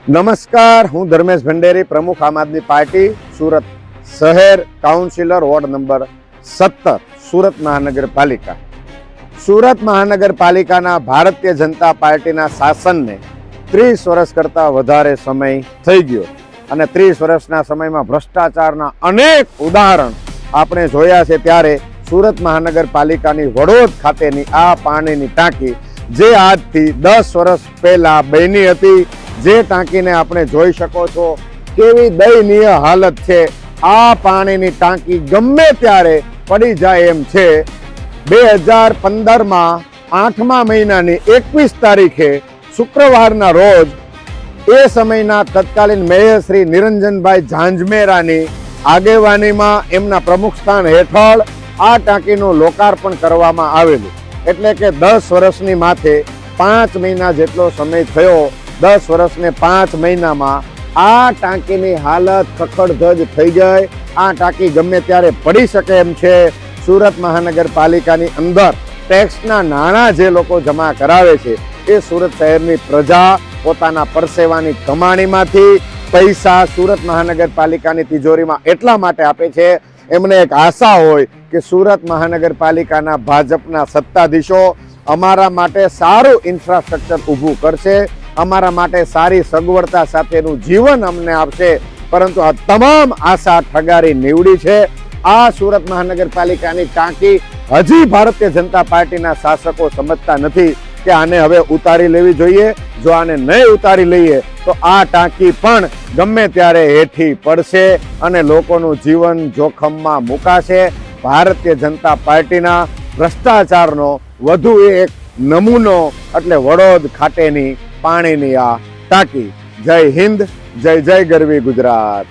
નમસ્કાર, હું ધર્મેશ ભંડેરી, પ્રમુખ આમ આદમી પાર્ટી સુરત શહેર, કાઉન્સિલર વોર્ડ નંબર 17 સુરત મહાનગરપાલિકા. સુરત મહાનગરપાલિકાના ભારતીય જનતા પાર્ટીના શાસનને 30 વર્ષ કરતા વધારે સમય થઈ ગયો અને 30 વર્ષના સમયમાં ભ્રષ્ટાચારના અનેક ઉદાહરણ આપણે જોયા છે. ત્યારે સુરત મહાનગરપાલિકાની વડોદ ખાતેની આ પાણીની ટાંકી જે આજથી 10 વર્ષ પહેલા બની હતી, જે ટાંકીને આપણે જોઈ શકો છો કેવી દયનીય હાલત છે. આ પાણીની ટાંકી ગમે ત્યારે પડી જાય એમ છે. 2015માં 8મા મહિનાની 21 તારીખે શુક્રવારના રોજ એ સમયના તત્કાલીન મેયર શ્રી નિરંજનભાઈ ઝાંઝમેરાની આગેવાનીમાં એમના પ્રમુખ સ્થાન હેઠળ આ ટાંકીનું લોકાર્પણ કરવામાં આવેલું. એટલે કે 10 વર્ષની માથે 5 મહિના જેટલો સમય થયો. 10 વર્ષને 5 મહિનામાં આ ટાંકીની હાલત ખખડધજ થઈ ગઈ. આ ટાંકી ગમે ત્યારે પડી શકે એમ છે. સુરત મહાનગરપાલિકાની અંદર ટેક્સના નાણાં જે લોકો જમા કરાવે છે એ સુરત શહેરની પ્રજા પોતાના પરસેવાની કમાણીમાંથી પૈસા સુરત મહાનગરપાલિકાની તિજોરીમાં એટલા માટે આપે છે, એમને એક આશા હોય કે સુરત મહાનગરપાલિકાના ભાજપના સત્તાધીશો અમારા માટે સારું ઇન્ફ્રાસ્ટ્રક્ચર ઊભું કરશે, અમારા માટે સારી સગવડતા સાથેનું જીવન અમને આપશે. પરંતુ આ તમામ આશા ઠગારી નીવડી છે. આ સુરત મહાનગરપાલિકાની ટાંકી હજી ભારતીય જનતા પાર્ટીના શાસકો સમજતા નથી કે આને હવે ઉતારી લેવી જોઈએ. જો આને નહીં ઉતારી લઈએ તો આ ટાંકી પણ ગમે ત્યારે હેઠી પડશે અને લોકોનું જીવન જોખમમાં મુકાશે. ભારતીય જનતા પાર્ટીના ભ્રષ્ટાચારનો વધુ એક નમૂનો એટલે વડોદ ખાતેની પાણીની આ ટાંકી. જય હિન્દ, જય જય ગરવી ગુજરાત.